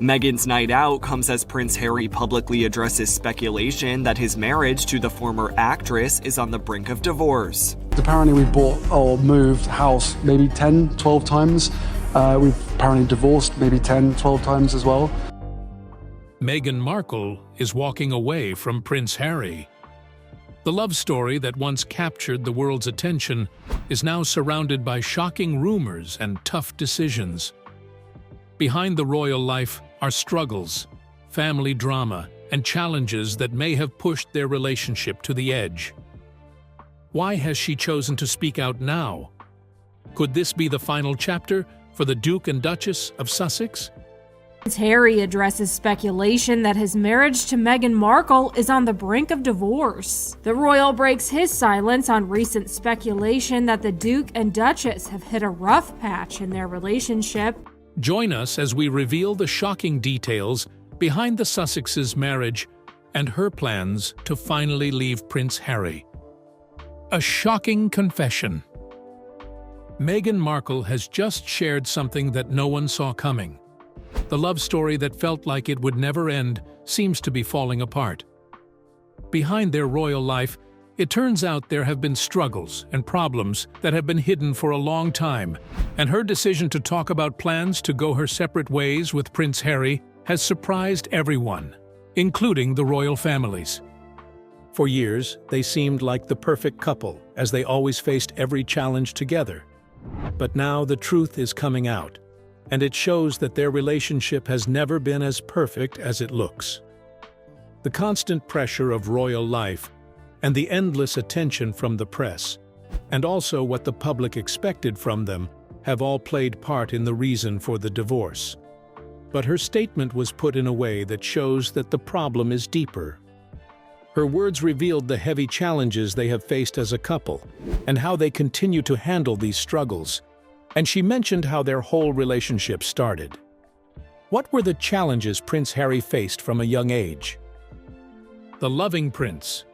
Meghan's night out comes as Prince Harry publicly addresses speculation that his marriage to the former actress is on the brink of divorce. Apparently we bought or moved house maybe 10, 12 times. We've apparently divorced maybe 10, 12 times as well. Meghan Markle is walking away from Prince Harry. The love story that once captured the world's attention is now surrounded by shocking rumors and tough decisions. Behind the royal life are struggles, family drama, and challenges that may have pushed their relationship to the edge. Why has she chosen to speak out now? Could this be the final chapter for the Duke and Duchess of Sussex? Prince Harry addresses speculation that his marriage to Meghan Markle is on the brink of divorce. The royal breaks his silence on recent speculation that the Duke and Duchess have hit a rough patch in their relationship. Join us as we reveal the shocking details behind the Sussexes' marriage and her plans to finally leave Prince Harry. A shocking confession. Meghan Markle has just shared something that no one saw coming. The love story that felt like it would never end seems to be falling apart. Behind their royal life, it turns out there have been struggles and problems that have been hidden for a long time, and her decision to talk about plans to go her separate ways with Prince Harry has surprised everyone, including the royal families. For years, they seemed like the perfect couple, as they always faced every challenge together. But now the truth is coming out, and it shows that their relationship has never been as perfect as it looks. The constant pressure of royal life and the endless attention from the press, and also what the public expected from them, have all played part in the reason for the divorce. But her statement was put in a way that shows that the problem is deeper. Her words revealed the heavy challenges they have faced as a couple, and how they continue to handle these struggles. And she mentioned how their whole relationship started. What were the challenges Prince Harry faced from a young age? The loving prince.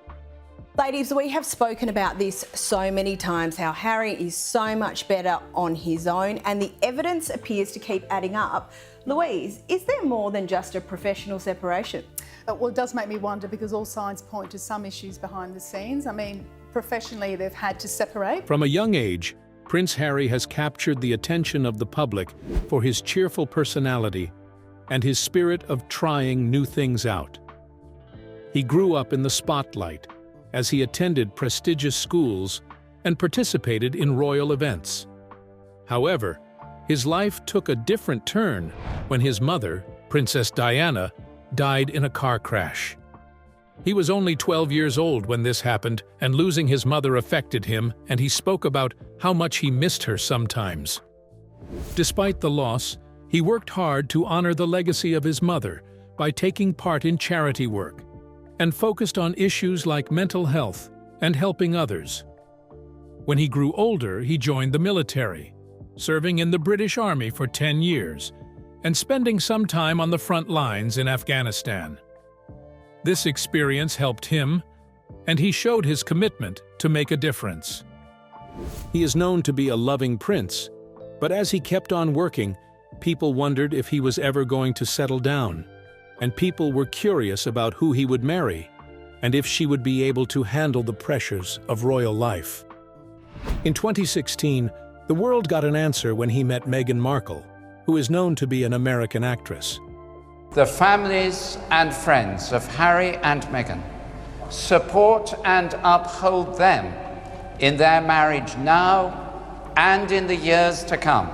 Ladies, we have spoken about this so many times, how Harry is so much better on his own, and the evidence appears to keep adding up. Louise, is there more than just a professional separation? Well, it does make me wonder, because all signs point to some issues behind the scenes. I mean, professionally, they've had to separate. From a young age, Prince Harry has captured the attention of the public for his cheerful personality and his spirit of trying new things out. He grew up in the spotlight as he attended prestigious schools and participated in royal events. However, his life took a different turn when his mother, Princess Diana, died in a car crash. He was only 12 years old when this happened, and losing his mother affected him, and he spoke about how much he missed her sometimes. Despite the loss, he worked hard to honor the legacy of his mother by taking part in charity work, and focused on issues like mental health and helping others. When he grew older, he joined the military, serving in the British Army for 10 years, and spending some time on the front lines in Afghanistan. This experience helped him, and he showed his commitment to make a difference. He is known to be a loving prince, but as he kept on working, people wondered if he was ever going to settle down, and people were curious about who he would marry, and if she would be able to handle the pressures of royal life. In 2016, the world got an answer when he met Meghan Markle, who is known to be an American actress. The families and friends of Harry and Meghan support and uphold them in their marriage now and in the years to come.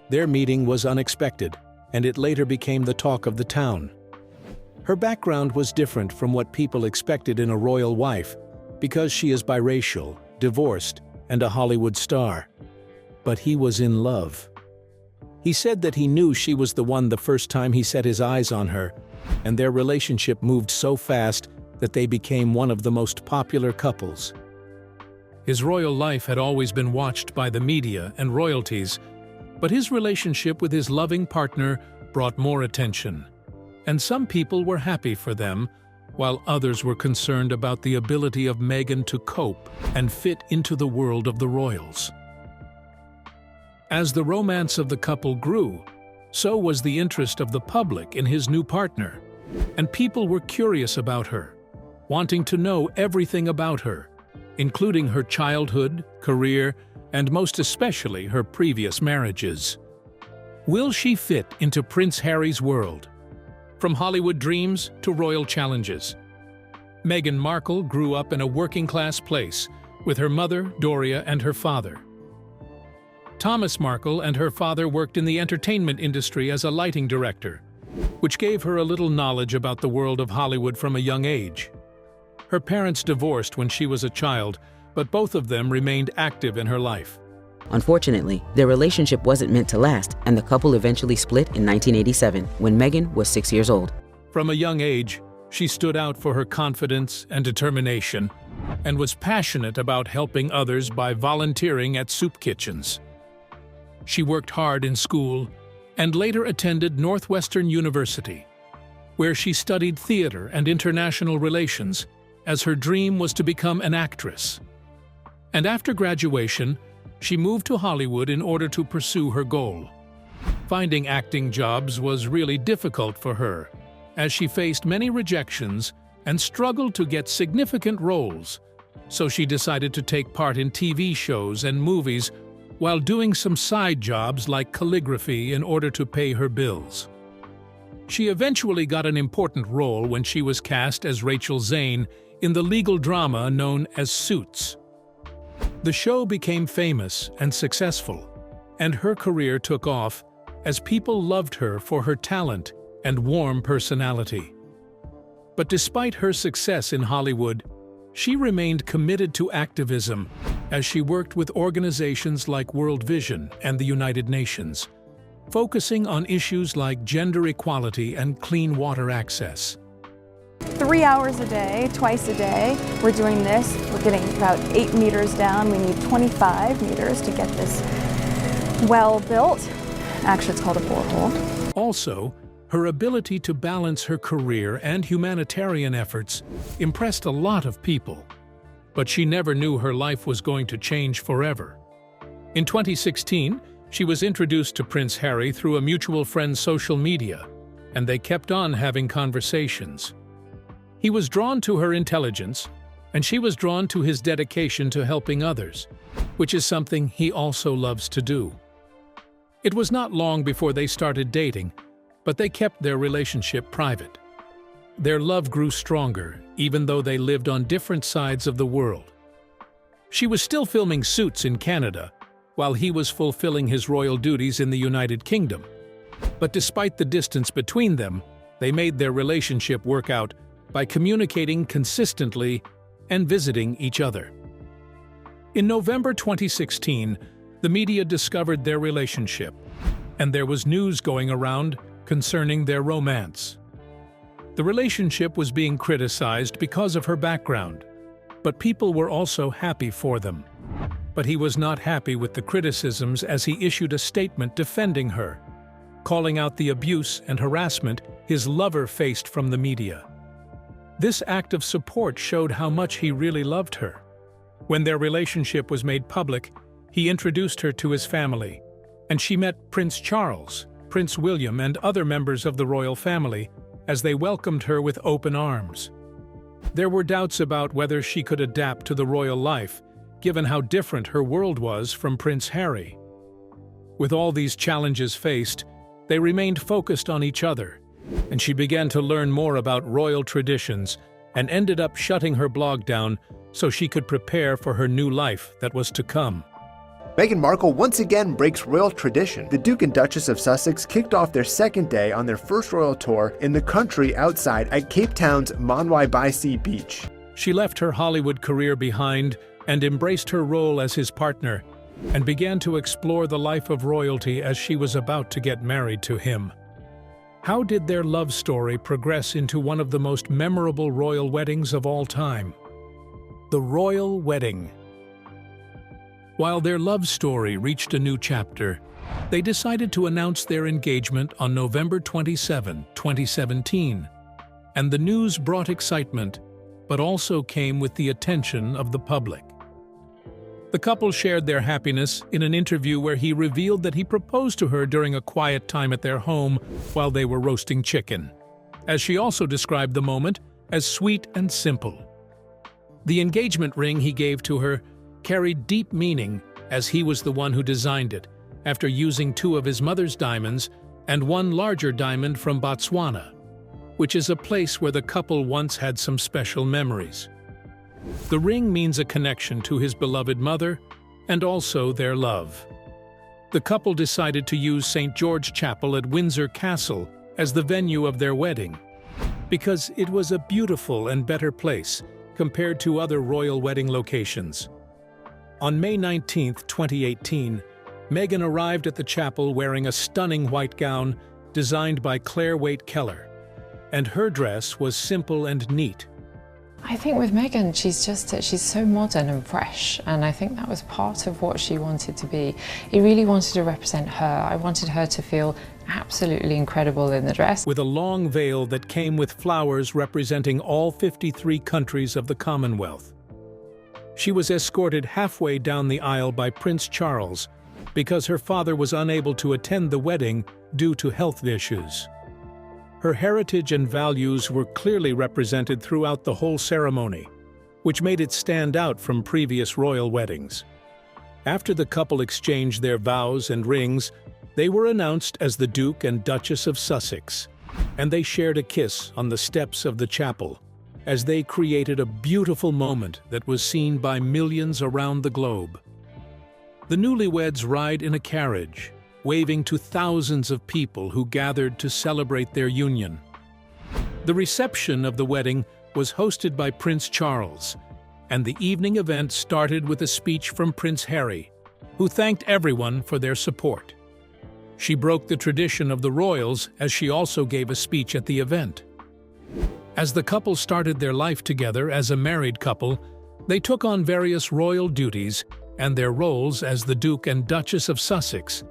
Their meeting was unexpected, and it later became the talk of the town. Her background was different from what people expected in a royal wife, because she is biracial, divorced, and a Hollywood star. But he was in love. He said that he knew she was the one the first time he set his eyes on her, and their relationship moved so fast that they became one of the most popular couples. His royal life had always been watched by the media and royalties, but his relationship with his loving partner brought more attention, and some people were happy for them, while others were concerned about the ability of Meghan to cope and fit into the world of the royals. As the romance of the couple grew, so was the interest of the public in his new partner, and people were curious about her, wanting to know everything about her, including her childhood, career, and most especially her previous marriages. Will she fit into Prince Harry's world? From Hollywood dreams to royal challenges. Meghan Markle grew up in a working-class place with her mother, Doria, and her father. Thomas Markle and her father worked in the entertainment industry as a lighting director, which gave her a little knowledge about the world of Hollywood from a young age. Her parents divorced when she was a child, but both of them remained active in her life. Unfortunately, their relationship wasn't meant to last, and the couple eventually split in 1987 when Meghan was 6 years old. From a young age, she stood out for her confidence and determination, and was passionate about helping others by volunteering at soup kitchens. She worked hard in school and later attended Northwestern University, where she studied theater and international relations, as her dream was to become an actress. And after graduation, she moved to Hollywood in order to pursue her goal. Finding acting jobs was really difficult for her, as she faced many rejections and struggled to get significant roles, so she decided to take part in TV shows and movies while doing some side jobs like calligraphy in order to pay her bills. She eventually got an important role when she was cast as Rachel Zane in the legal drama known as Suits. The show became famous and successful, and her career took off as people loved her for her talent and warm personality. But despite her success in Hollywood, she remained committed to activism as she worked with organizations like World Vision and the United Nations, focusing on issues like gender equality and clean water access. 3 hours a day, twice a day, we're doing this. We're getting about 8 meters down. We need 25 meters to get this well built. Actually, it's called a borehole. Also, her ability to balance her career and humanitarian efforts impressed a lot of people. But she never knew her life was going to change forever. In 2016, she was introduced to Prince Harry through a mutual friend's social media, and they kept on having conversations. He was drawn to her intelligence, and she was drawn to his dedication to helping others, which is something he also loves to do. It was not long before they started dating, but they kept their relationship private. Their love grew stronger, even though they lived on different sides of the world. She was still filming Suits in Canada, while he was fulfilling his royal duties in the United Kingdom. But despite the distance between them, they made their relationship work out by communicating consistently and visiting each other. In November 2016, the media discovered their relationship, and there was news going around concerning their romance. The relationship was being criticized because of her background, but people were also happy for them. But he was not happy with the criticisms as he issued a statement defending her, calling out the abuse and harassment his lover faced from the media. This act of support showed how much he really loved her. When their relationship was made public, he introduced her to his family, and she met Prince Charles, Prince William, and other members of the royal family as they welcomed her with open arms. There were doubts about whether she could adapt to the royal life, given how different her world was from Prince Harry. With all these challenges faced, they remained focused on each other, and she began to learn more about royal traditions and ended up shutting her blog down so she could prepare for her new life that was to come. Meghan Markle once again breaks royal tradition. The Duke and Duchess of Sussex kicked off their second day on their first royal tour in the country outside at Cape Town's Monwai-by-Sea beach. She left her Hollywood career behind and embraced her role as his partner, and began to explore the life of royalty as she was about to get married to him. How did their love story progress into one of the most memorable royal weddings of all time? The Royal Wedding. While their love story reached a new chapter, they decided to announce their engagement on November 27, 2017, and the news brought excitement, but also came with the attention of the public. The couple shared their happiness in an interview where he revealed that he proposed to her during a quiet time at their home while they were roasting chicken, as she also described the moment as sweet and simple. The engagement ring he gave to her carried deep meaning, as he was the one who designed it, after using 2 of his mother's diamonds and 1 larger diamond from Botswana, which is a place where the couple once had some special memories. The ring means a connection to his beloved mother and also their love. The couple decided to use St. George Chapel at Windsor Castle as the venue of their wedding, because it was a beautiful and better place compared to other royal wedding locations. On May 19, 2018, Meghan arrived at the chapel wearing a stunning white gown designed by Claire Waite Keller, and her dress was simple and neat. I think with Meghan, she's so modern and fresh, and I think that was part of what she wanted to be. He really wanted to represent her. I wanted her to feel absolutely incredible in the dress. With a long veil that came with flowers representing all 53 countries of the Commonwealth. She was escorted halfway down the aisle by Prince Charles because her father was unable to attend the wedding due to health issues. Her heritage and values were clearly represented throughout the whole ceremony, which made it stand out from previous royal weddings. After the couple exchanged their vows and rings, they were announced as the Duke and Duchess of Sussex, and they shared a kiss on the steps of the chapel, as they created a beautiful moment that was seen by millions around the globe. The newlyweds ride in a carriage, waving to thousands of people who gathered to celebrate their union. The reception of the wedding was hosted by Prince Charles, and the evening event started with a speech from Prince Harry, who thanked everyone for their support. She broke the tradition of the royals as she also gave a speech at the event. As the couple started their life together as a married couple, they took on various royal duties and their roles as the Duke and Duchess of Sussex.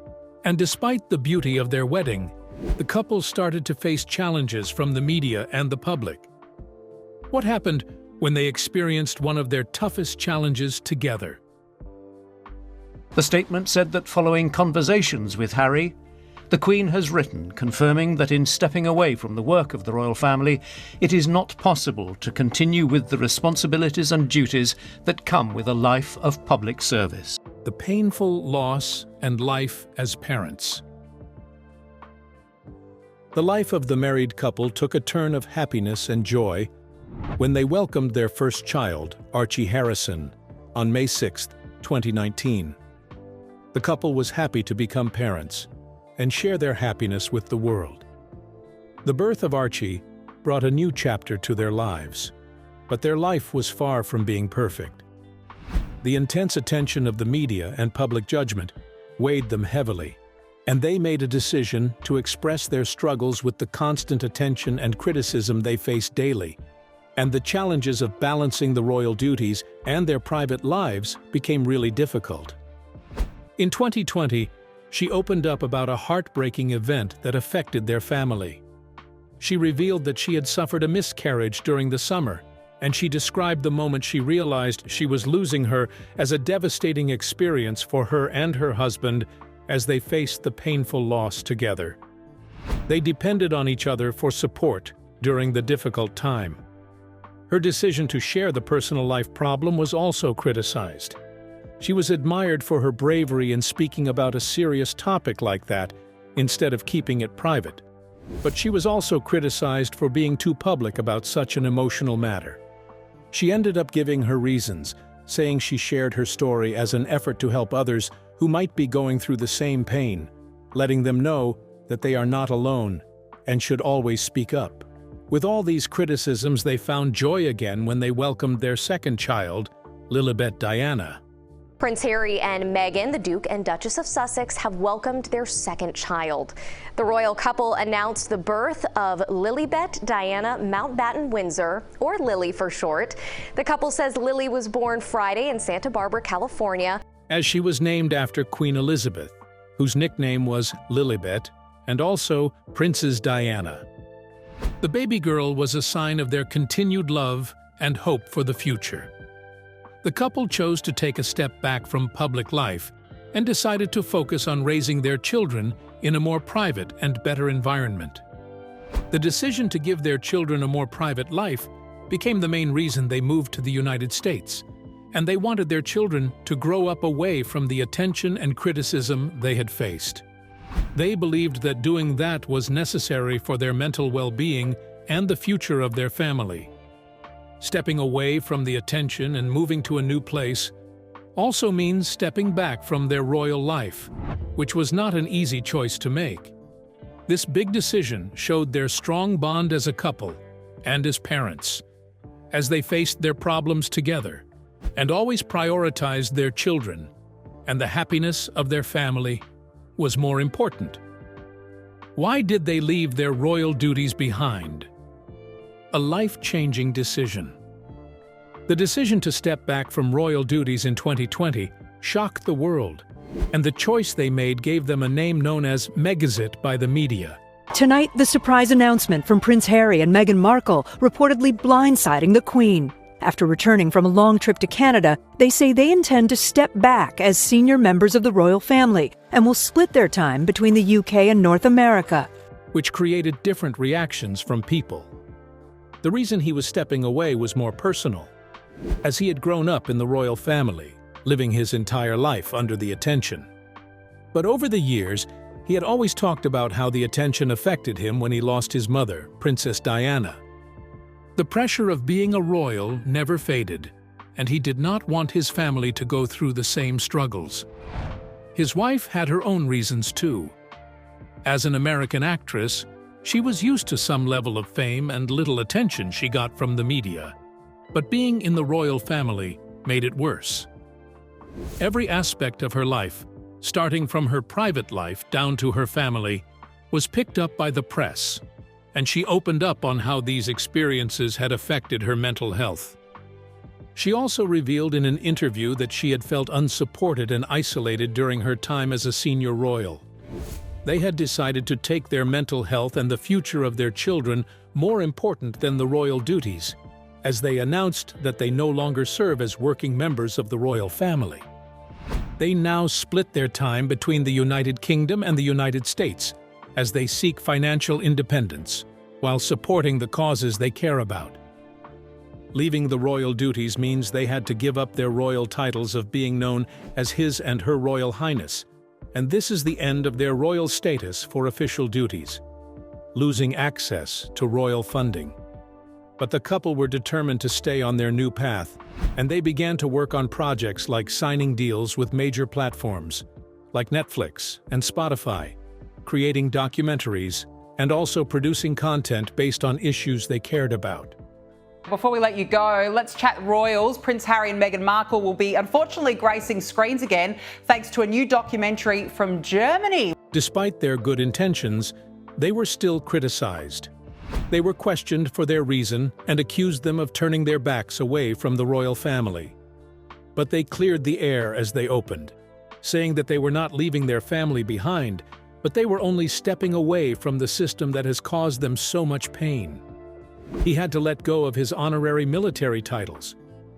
And despite the beauty of their wedding, the couple started to face challenges from the media and the public. What happened when they experienced one of their toughest challenges together? The statement said that following conversations with Harry, the Queen has written confirming that in stepping away from the work of the royal family, it is not possible to continue with the responsibilities and duties that come with a life of public service. The painful loss and life as parents. The life of the married couple took a turn of happiness and joy when they welcomed their first child, Archie Harrison, on May 6, 2019. The couple was happy to become parents and share their happiness with the world. The birth of Archie brought a new chapter to their lives, but their life was far from being perfect. The intense attention of the media and public judgment weighed them heavily, and they made a decision to express their struggles with the constant attention and criticism they faced daily, and the challenges of balancing the royal duties and their private lives became really difficult. In 2020, she opened up about a heartbreaking event that affected their family. She revealed that she had suffered a miscarriage during the summer, and she described the moment she realized she was losing her as a devastating experience for her and her husband as they faced the painful loss together. They depended on each other for support during the difficult time. Her decision to share the personal life problem was also criticized. She was admired for her bravery in speaking about a serious topic like that instead of keeping it private. But she was also criticized for being too public about such an emotional matter. She ended up giving her reasons, saying she shared her story as an effort to help others who might be going through the same pain, letting them know that they are not alone and should always speak up. With all these criticisms, they found joy again when they welcomed their second child, Lilibet Diana. Prince Harry and Meghan, the Duke and Duchess of Sussex, have welcomed their second child. The royal couple announced the birth of Lilibet Diana Mountbatten Windsor, or Lily for short. The couple says Lily was born Friday in Santa Barbara, California, as she was named after Queen Elizabeth, whose nickname was Lilibet, and also Princess Diana. The baby girl was a sign of their continued love and hope for the future. The couple chose to take a step back from public life and decided to focus on raising their children in a more private and better environment. The decision to give their children a more private life became the main reason they moved to the United States, and they wanted their children to grow up away from the attention and criticism they had faced. They believed that doing that was necessary for their mental well-being and the future of their family. Stepping away from the attention and moving to a new place also means stepping back from their royal life, which was not an easy choice to make. This big decision showed their strong bond as a couple and as parents, as they faced their problems together and always prioritized their children, and the happiness of their family was more important. Why did they leave their royal duties behind? A life-changing decision. The decision to step back from royal duties in 2020 shocked the world, and the choice they made gave them a name known as Megxit by the media. Tonight, the surprise announcement from Prince Harry and Meghan Markle reportedly blindsiding the Queen. After returning from a long trip to Canada, they say they intend to step back as senior members of the royal family and will split their time between the UK and North America, which created different reactions from people. The reason he was stepping away was more personal, as he had grown up in the royal family, living his entire life under the attention. But over the years, he had always talked about how the attention affected him when he lost his mother, Princess Diana. The pressure of being a royal never faded, and he did not want his family to go through the same struggles. His wife had her own reasons too. As an American actress, she was used to some level of fame and little attention she got from the media. But being in the royal family made it worse. Every aspect of her life, starting from her private life down to her family, was picked up by the press, and she opened up on how these experiences had affected her mental health. She also revealed in an interview that she had felt unsupported and isolated during her time as a senior royal. They had decided to take their mental health and the future of their children more important than the royal duties, as they announced that they no longer serve as working members of the royal family. They now split their time between the United Kingdom and the United States, as they seek financial independence, while supporting the causes they care about. Leaving the royal duties means they had to give up their royal titles of being known as His and Her Royal Highness, and this is the end of their royal status for official duties, losing access to royal funding. But the couple were determined to stay on their new path, and they began to work on projects like signing deals with major platforms, like Netflix and Spotify, creating documentaries, and also producing content based on issues they cared about. Before we let you go, let's chat royals. Prince Harry and Meghan Markle will be unfortunately gracing screens again, thanks to a new documentary from Germany. Despite their good intentions, they were still criticized. They were questioned for their reason and accused them of turning their backs away from the royal family. But they cleared the air as they opened, saying that they were not leaving their family behind, but they were only stepping away from the system that has caused them so much pain. He had to let go of his honorary military titles,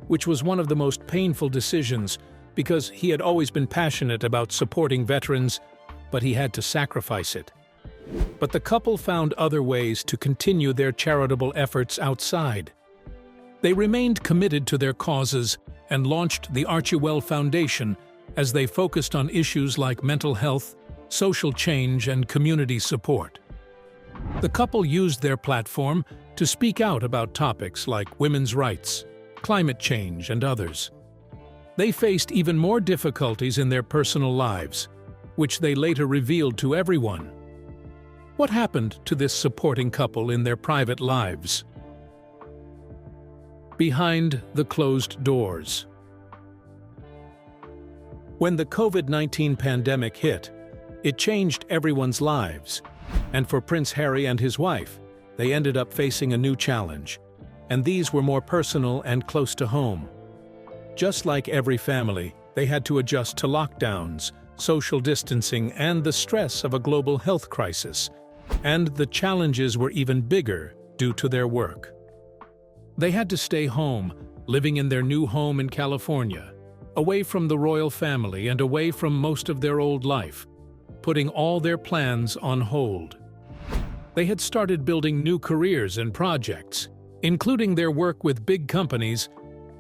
which was one of the most painful decisions because he had always been passionate about supporting veterans, but he had to sacrifice it. But the couple found other ways to continue their charitable efforts outside. They remained committed to their causes and launched the Archewell Foundation as they focused on issues like mental health, social change, and community support. The couple used their platform to speak out about topics like women's rights, climate change, and others. They faced even more difficulties in their personal lives, which they later revealed to everyone. What happened to this supporting couple in their private lives? Behind the closed doors. When the COVID-19 pandemic hit, it changed everyone's lives, and for Prince Harry and his wife, they ended up facing a new challenge, and these were more personal and close to home. Just like every family, they had to adjust to lockdowns, social distancing, and the stress of a global health crisis, and the challenges were even bigger due to their work. They had to stay home, living in their new home in California, away from the royal family and away from most of their old life, putting all their plans on hold. They had started building new careers and projects, including their work with big companies,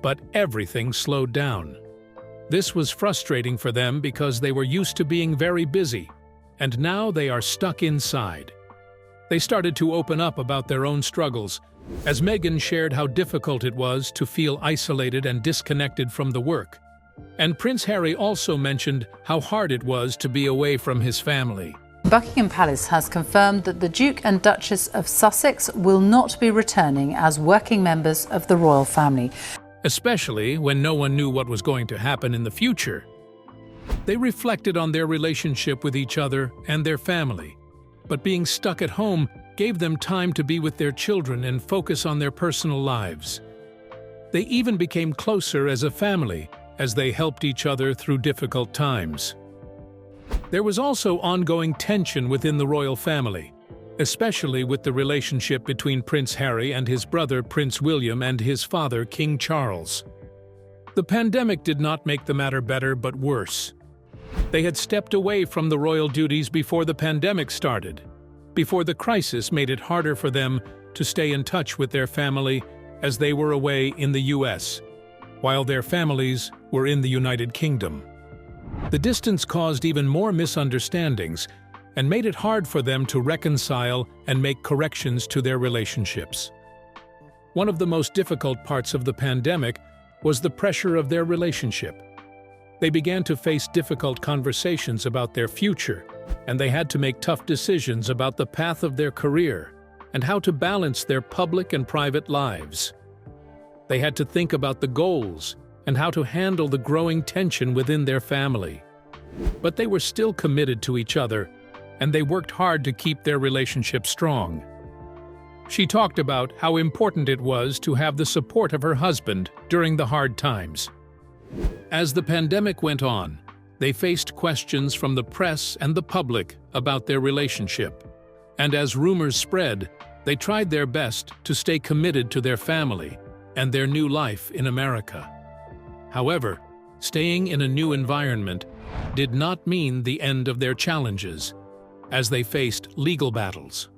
but everything slowed down. This was frustrating for them because they were used to being very busy, and now they are stuck inside. They started to open up about their own struggles, as Meghan shared how difficult it was to feel isolated and disconnected from the work. And Prince Harry also mentioned how hard it was to be away from his family. Buckingham Palace has confirmed that the Duke and Duchess of Sussex will not be returning as working members of the royal family. Especially when no one knew what was going to happen in the future. They reflected on their relationship with each other and their family, but being stuck at home gave them time to be with their children and focus on their personal lives. They even became closer as a family as they helped each other through difficult times. There was also ongoing tension within the royal family, especially with the relationship between Prince Harry and his brother Prince William and his father King Charles. The pandemic did not make the matter better but worse. They had stepped away from the royal duties before the pandemic started, before the crisis made it harder for them to stay in touch with their family as they were away in the US, while their families were in the United Kingdom. The distance caused even more misunderstandings and made it hard for them to reconcile and make corrections to their relationships. One of the most difficult parts of the pandemic was the pressure of their relationship. They began to face difficult conversations about their future, and they had to make tough decisions about the path of their career and how to balance their public and private lives. They had to think about the goals and how to handle the growing tension within their family. But they were still committed to each other, and they worked hard to keep their relationship strong. She talked about how important it was to have the support of her husband during the hard times. As the pandemic went on, they faced questions from the press and the public about their relationship. And as rumors spread, they tried their best to stay committed to their family and their new life in America. However, staying in a new environment did not mean the end of their challenges, as they faced legal battles.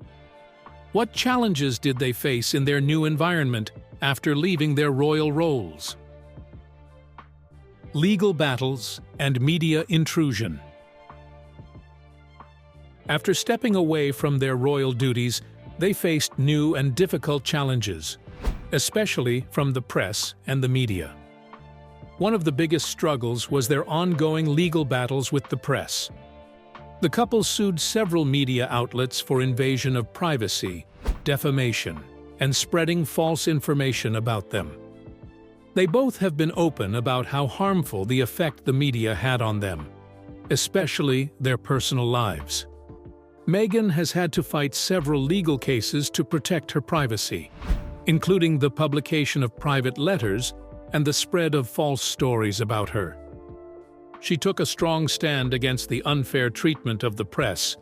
What challenges did they face in their new environment after leaving their royal roles? Legal battles and media intrusion. After stepping away from their royal duties, they faced new and difficult challenges, especially from the press and the media. One of the biggest struggles was their ongoing legal battles with the press. The couple sued several media outlets for invasion of privacy, defamation, and spreading false information about them. They both have been open about how harmful the effect the media had on them, especially their personal lives. Meghan has had to fight several legal cases to protect her privacy, including the publication of private letters and the spread of false stories about her. She took a strong stand against the unfair treatment of the press,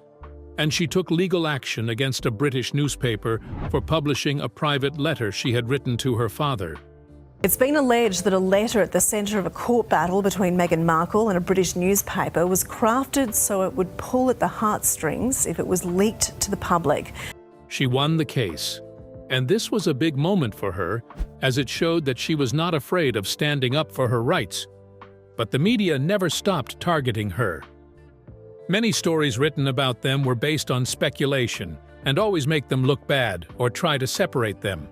and she took legal action against a British newspaper for publishing a private letter she had written to her father. It's been alleged that a letter at the centre of a court battle between Meghan Markle and a British newspaper was crafted so it would pull at the heartstrings if it was leaked to the public. She won the case, and this was a big moment for her, as it showed that she was not afraid of standing up for her rights. But the media never stopped targeting her. Many stories written about them were based on speculation and always make them look bad or try to separate them.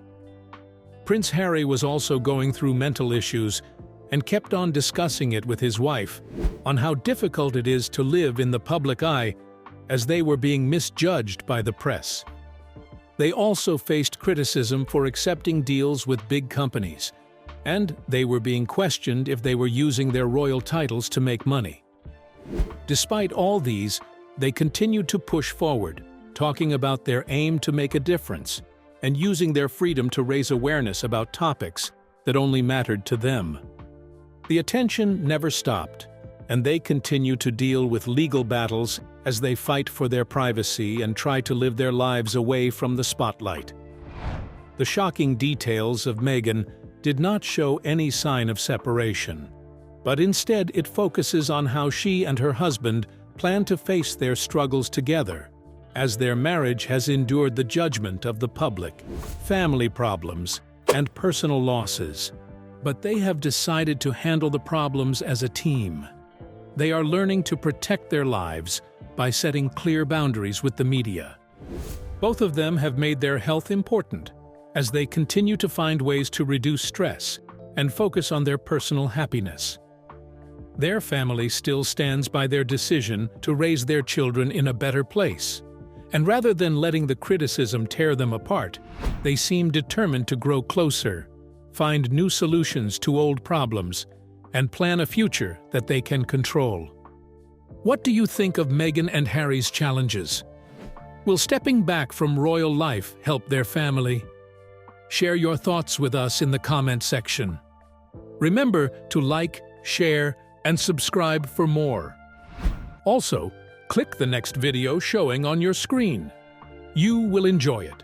Prince Harry was also going through mental issues and kept on discussing it with his wife on how difficult it is to live in the public eye as they were being misjudged by the press. They also faced criticism for accepting deals with big companies, and they were being questioned if they were using their royal titles to make money. Despite all these, they continued to push forward, talking about their aim to make a difference and using their freedom to raise awareness about topics that only mattered to them. The attention never stopped, and they continue to deal with legal battles as they fight for their privacy and try to live their lives away from the spotlight. The shocking details of Meghan did not show any sign of separation, but instead it focuses on how she and her husband plan to face their struggles together, as their marriage has endured the judgment of the public, family problems, and personal losses. But they have decided to handle the problems as a team. They are learning to protect their lives by setting clear boundaries with the media. Both of them have made their health important as they continue to find ways to reduce stress and focus on their personal happiness. Their family still stands by their decision to raise their children in a better place, and rather than letting the criticism tear them apart, they seem determined to grow closer, find new solutions to old problems, and plan a future that they can control. What do you think of Meghan and Harry's challenges? Will stepping back from royal life help their family? Share your thoughts with us in the comment section. Remember to like, share, and subscribe for more. Also, click the next video showing on your screen. You will enjoy it.